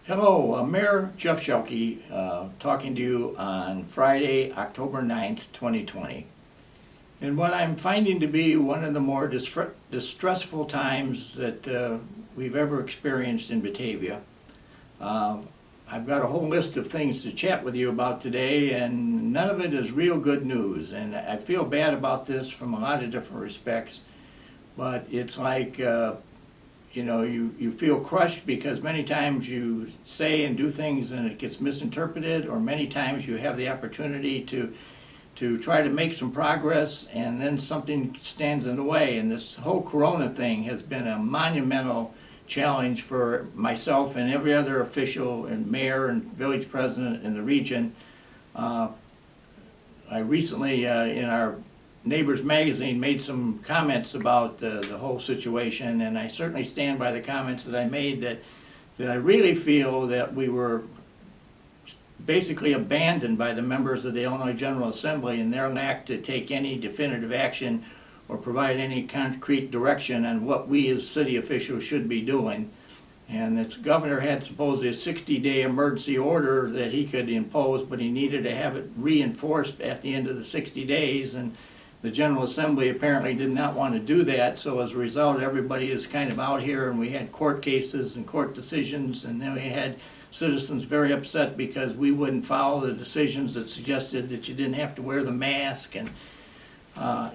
Hello, Mayor Jeff Schielke talking to you on Friday, October 9th, 2020. And what I'm finding to be one of the more distressful times that we've ever experienced in Batavia. I've got a whole list of things to chat with you about today, and none of it is real good news. And I feel bad about this from a lot of different respects, but it's like you feel crushed because many times you say and do things and it gets misinterpreted, or many times you have the opportunity to try to make some progress and then something stands in the way. And this whole corona thing has been a monumental challenge for myself and every other official and mayor and village president in the region. I recently in our Neighbors magazine made some comments about the whole situation, and I certainly stand by the comments that I made, that I really feel that we were basically abandoned by the members of the Illinois General Assembly in their lack to take any definitive action or provide any concrete direction on what we as city officials should be doing. And the governor had supposedly a 60-day emergency order that he could impose, but he needed to have it reinforced at the end of the 60 days, and the General Assembly apparently did not want to do that. So as a result, everybody is kind of out here, and we had court cases and court decisions, and then we had citizens very upset because we wouldn't follow the decisions that suggested that you didn't have to wear the mask. And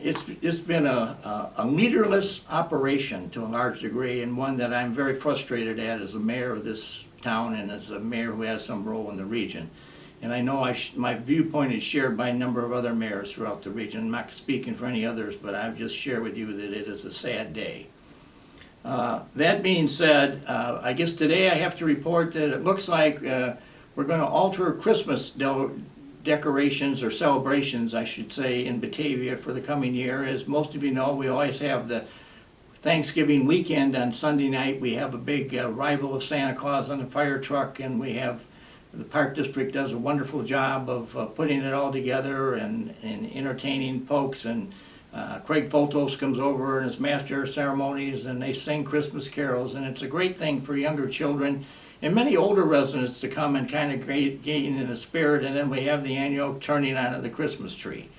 it's been a leaderless operation to a large degree, and one that I'm very frustrated at as a mayor of this town and as a mayor who has some role in the region. And I know my viewpoint is shared by a number of other mayors throughout the region. I'm not speaking for any others, but I'll just share with you that it is a sad day. That being said, I guess today I have to report that it looks like we're going to alter Christmas decorations, or celebrations, I should say, in Batavia for the coming year. As most of you know, we always have the Thanksgiving weekend on Sunday night. We have a big arrival of Santa Claus on the fire truck, and we have the Park District does a wonderful job of putting it all together and entertaining folks. And Craig Foltos comes over and is master of ceremonies, and they sing Christmas carols. And it's a great thing for younger children and many older residents to come and kind of gain in the spirit. And then we have the annual turning on of the Christmas tree.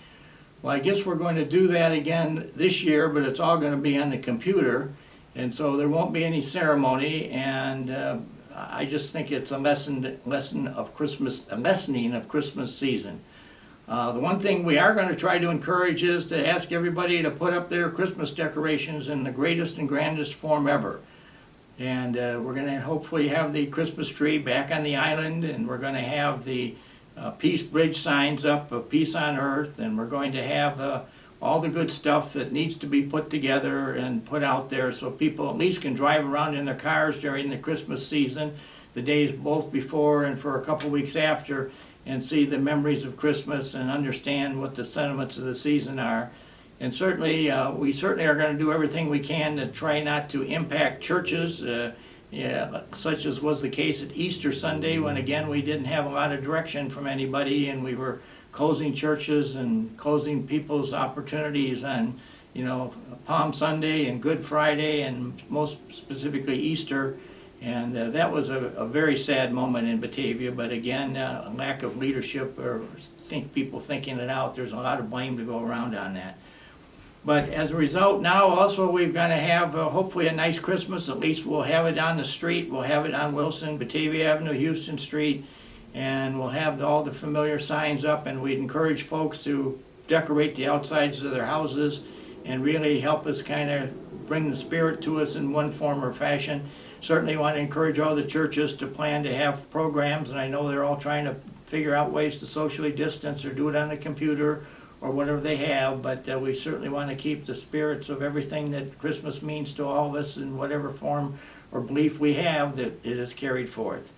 Well, I guess we're going to do that again this year, but it's all going to be on the computer. And so there won't be any ceremony, and I just think it's a lessening of Christmas season. The one thing we are going to try to encourage is to ask everybody to put up their Christmas decorations in the greatest and grandest form ever. And we're going to hopefully have the Christmas tree back on the island, and we're going to have the Peace Bridge signs up of Peace on Earth, and we're going to have all the good stuff that needs to be put together and put out there so people at least can drive around in their cars during the Christmas season, the days both before and for a couple weeks after, and see the memories of Christmas and understand what the sentiments of the season are. And certainly, we certainly are going to do everything we can to try not to impact churches, such as was the case at Easter Sunday, when again we didn't have a lot of direction from anybody, and we were closing churches and closing people's opportunities on, Palm Sunday and Good Friday, and most specifically Easter. And that was a very sad moment in Batavia. But again, a lack of leadership, or people thinking it out. There's a lot of blame to go around on that. But as a result, now also we're going to have hopefully a nice Christmas. At least we'll have it on the street. We'll have it on Wilson, Batavia Avenue, Houston Street. And we'll have all the familiar signs up, and we'd encourage folks to decorate the outsides of their houses and really help us kind of bring the spirit to us in one form or fashion. Certainly want to encourage all the churches to plan to have programs, and I know they're all trying to figure out ways to socially distance or do it on the computer or whatever they have, but we certainly want to keep the spirits of everything that Christmas means to all of us in whatever form or belief we have, that it is carried forth.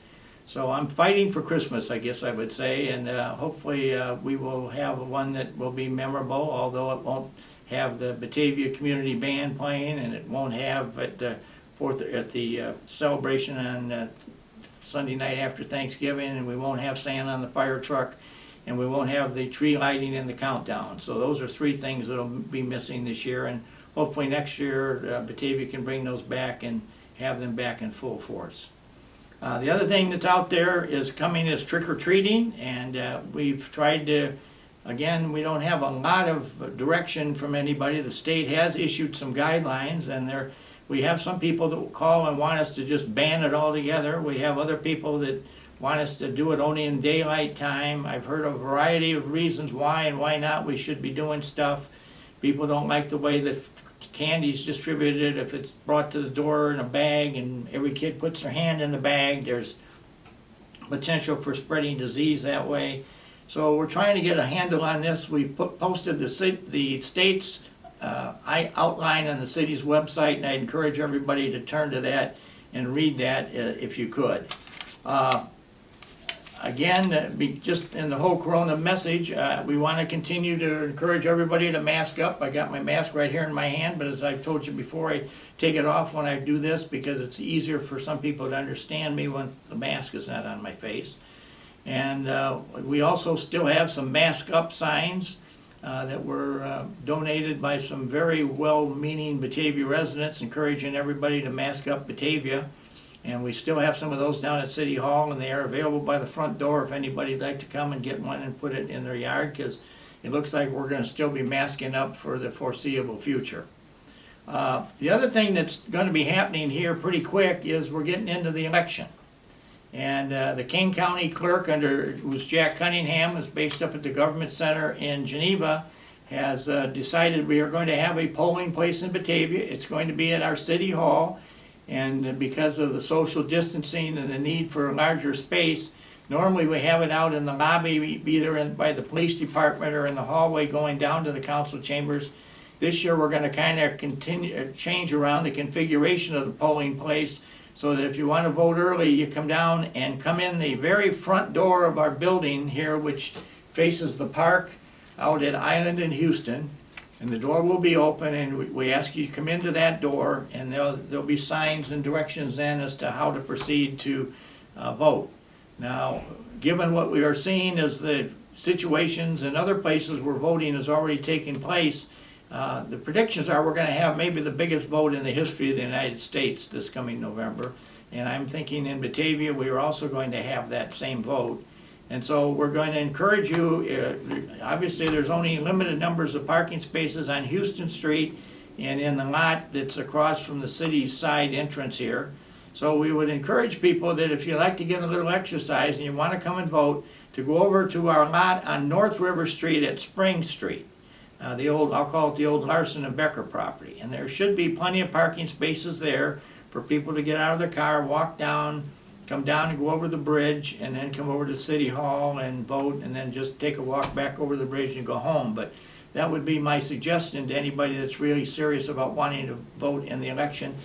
So I'm fighting for Christmas, I guess I would say, and hopefully we will have one that will be memorable, although it won't have the Batavia Community Band playing, and it won't have at the celebration on Sunday night after Thanksgiving, and we won't have Santa on the fire truck, and we won't have the tree lighting and the countdown. So those are three things that will be missing this year, and hopefully next year Batavia can bring those back and have them back in full force. The other thing that's out there is coming is trick-or-treating, and we've tried to, again, we don't have a lot of direction from anybody. The state has issued some guidelines, and we have some people that will call and want us to just ban it altogether. We have other people that want us to do it only in daylight time. I've heard a variety of reasons why and why not we should be doing stuff. People don't like the way that candy's distributed. If it's brought to the door in a bag and every kid puts their hand in the bag, there's potential for spreading disease that way. So we're trying to get a handle on this. We posted the state's outline on the city's website, and I encourage everybody to turn to that and read that if you could. Again, just in the whole corona message, we want to continue to encourage everybody to mask up. I got my mask right here in my hand, but as I've told you before, I take it off when I do this because it's easier for some people to understand me when the mask is not on my face. And we also still have some mask up signs that were donated by some very well-meaning Batavia residents, encouraging everybody to mask up Batavia. And we still have some of those down at City Hall, and they are available by the front door if anybody'd like to come and get one and put it in their yard, because it looks like we're going to still be masking up for the foreseeable future. The other thing that's going to be happening here pretty quick is we're getting into the election. And the King County Clerk, who's Jack Cunningham, is based up at the Government Center in Geneva, has decided we are going to have a polling place in Batavia. It's going to be at our City Hall. And because of the social distancing and the need for a larger space, normally we have it out in the lobby, either by the police department or in the hallway going down to the council chambers. This year we're going to kind of change around the configuration of the polling place so that if you want to vote early, you come down and come in the very front door of our building here, which faces the park out at Island in Houston. And the door will be open, and we ask you to come into that door, and there'll be signs and directions then as to how to proceed to vote. Now, given what we are seeing as the situations in other places where voting is already taking place, the predictions are we're going to have maybe the biggest vote in the history of the United States this coming November. And I'm thinking in Batavia we are also going to have that same vote. And so we're going to encourage you, obviously there's only limited numbers of parking spaces on Houston Street and in the lot that's across from the city's side entrance here. So we would encourage people that if you like to get a little exercise and you want to come and vote, to go over to our lot on North River Street at Spring Street. I'll call it the old Larson and Becker property. And there should be plenty of parking spaces there for people to get out of their car, walk down, come down and go over the bridge, and then come over to City Hall and vote, and then just take a walk back over the bridge and go home. But that would be my suggestion to anybody that's really serious about wanting to vote in the election.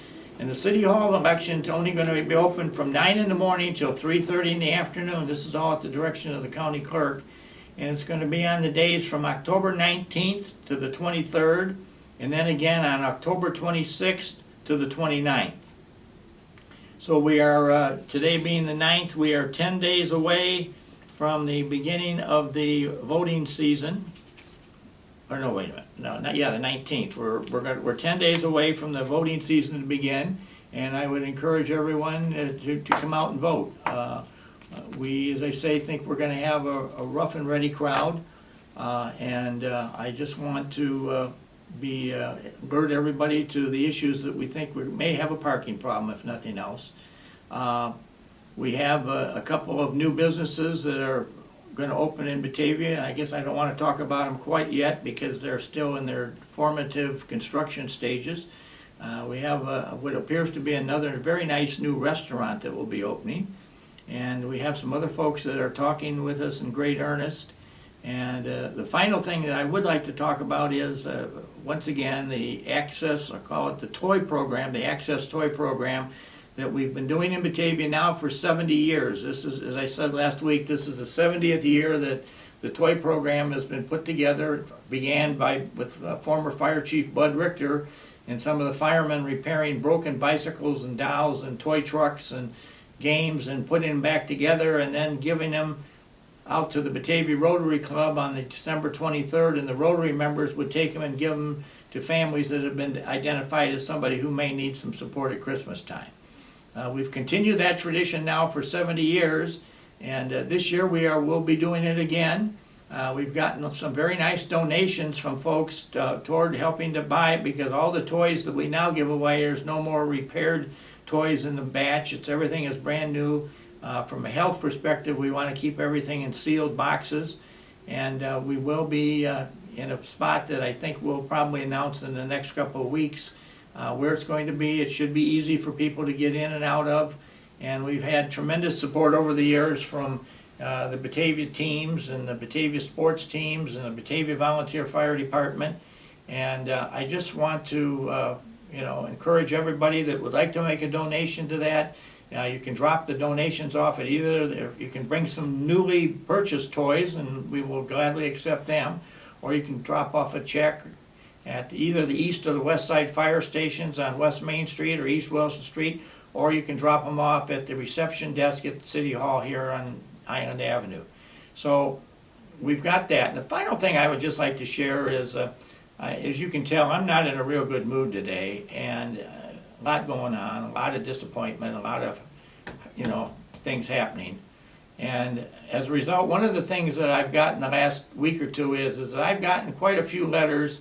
And the City Hall election is only going to be open from 9 in the morning till 3:30 in the afternoon. This is all at the direction of the county clerk. And it's going to be on the days from October 19th to the 23rd, and then again on October 26th to the 29th. So we are, today being the 9th, we are 10 days away from the beginning of the voting season. Or no, wait a minute. No, not the 19th. We're 10 days away from the voting season to begin, and I would encourage everyone to come out and vote. We, as I say, think we're going to have a rough and ready crowd, and I just want to alert everybody to the issues that we think we may have a parking problem, if nothing else. We have a couple of new businesses that are going to open in Batavia, and I guess I don't want to talk about them quite yet because they're still in their formative construction stages. We have what appears to be another very nice new restaurant that will be opening, and we have some other folks that are talking with us in great earnest. And the final thing that I would like to talk about is, once again, the Access, I call it the toy program, the Access Toy Program that we've been doing in Batavia now for 70 years. This is, as I said last week, this is the 70th year that the toy program has been put together. It began with former Fire Chief Bud Richter and some of the firemen repairing broken bicycles and dolls and toy trucks and games and putting them back together and then giving them out to the Batavia Rotary Club on the December 23rd, and the Rotary members would take them and give them to families that have been identified as somebody who may need some support at Christmas time. We've continued that tradition now for 70 years, and this year we'll be doing it again. We've gotten some very nice donations from folks toward helping to buy it, because all the toys that we now give away, there's no more repaired toys in the batch. Everything is brand new. From a health perspective, we want to keep everything in sealed boxes, and we will be in a spot that I think we'll probably announce in the next couple of weeks where it's going to be. It should be easy for people to get in and out of, and we've had tremendous support over the years from the Batavia teams and the Batavia sports teams and the Batavia Volunteer Fire Department. And I just want to encourage everybody that would like to make a donation to that. You can drop the donations off at either, you can bring some newly purchased toys and we will gladly accept them, or you can drop off a check at either the east or the west side fire stations on West Main Street or East Wilson Street, or you can drop them off at the reception desk at City Hall here on Island Avenue. So we've got that. And the final thing I would just like to share is, as you can tell, I'm not in a real good mood today, and a lot going on, a lot of disappointment, a lot of things happening. And as a result, one of the things that I've gotten the last week or two is that I've gotten quite a few letters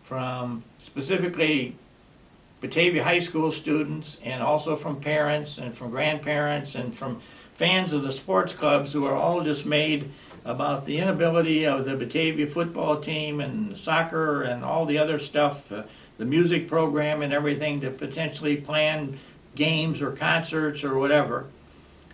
from specifically Batavia High School students, and also from parents and from grandparents and from fans of the sports clubs who are all dismayed about the inability of the Batavia football team and soccer and all the other stuff, the music program and everything, to potentially plan games or concerts or whatever.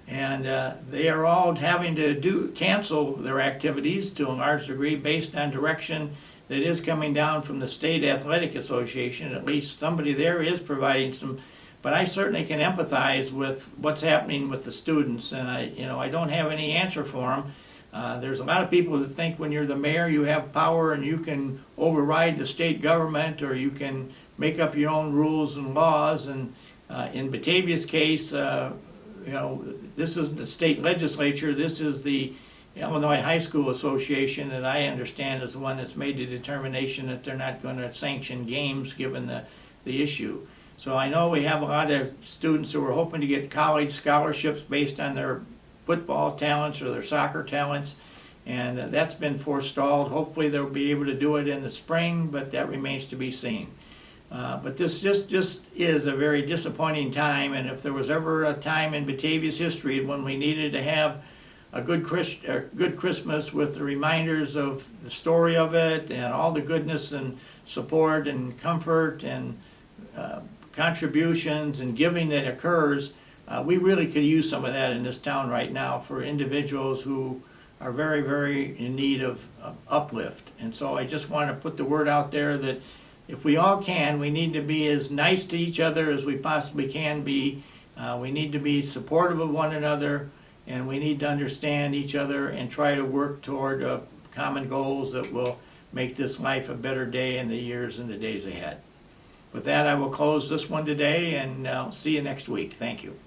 And they are all having to cancel their activities to a large degree based on direction that is coming down from the State Athletic Association. At least somebody there is providing some, but I certainly can empathize with what's happening with the students, and I don't have any answer for them. There's a lot of people that think when you're the mayor you have power and you can override the state government, or you can make up your own rules and laws. And in Batavia's case, this isn't the state legislature. This is the Illinois High School Association, that I understand is the one that's made the determination that they're not going to sanction games given the issue. So I know we have a lot of students who are hoping to get college scholarships based on their football talents or their soccer talents, and that's been forestalled. Hopefully they'll be able to do it in the spring, but that remains to be seen. But this just is a very disappointing time, and if there was ever a time in Batavia's history when we needed to have a good Christmas with the reminders of the story of it and all the goodness and support and comfort and contributions and giving that occurs, we really could use some of that in this town right now for individuals who are very, very in need of uplift. And so I just want to put the word out there that if we all can, we need to be as nice to each other as we possibly can be. We need to be supportive of one another, and we need to understand each other and try to work toward common goals that will make this life a better day in the years and the days ahead. With that, I will close this one today, and I'll see you next week. Thank you.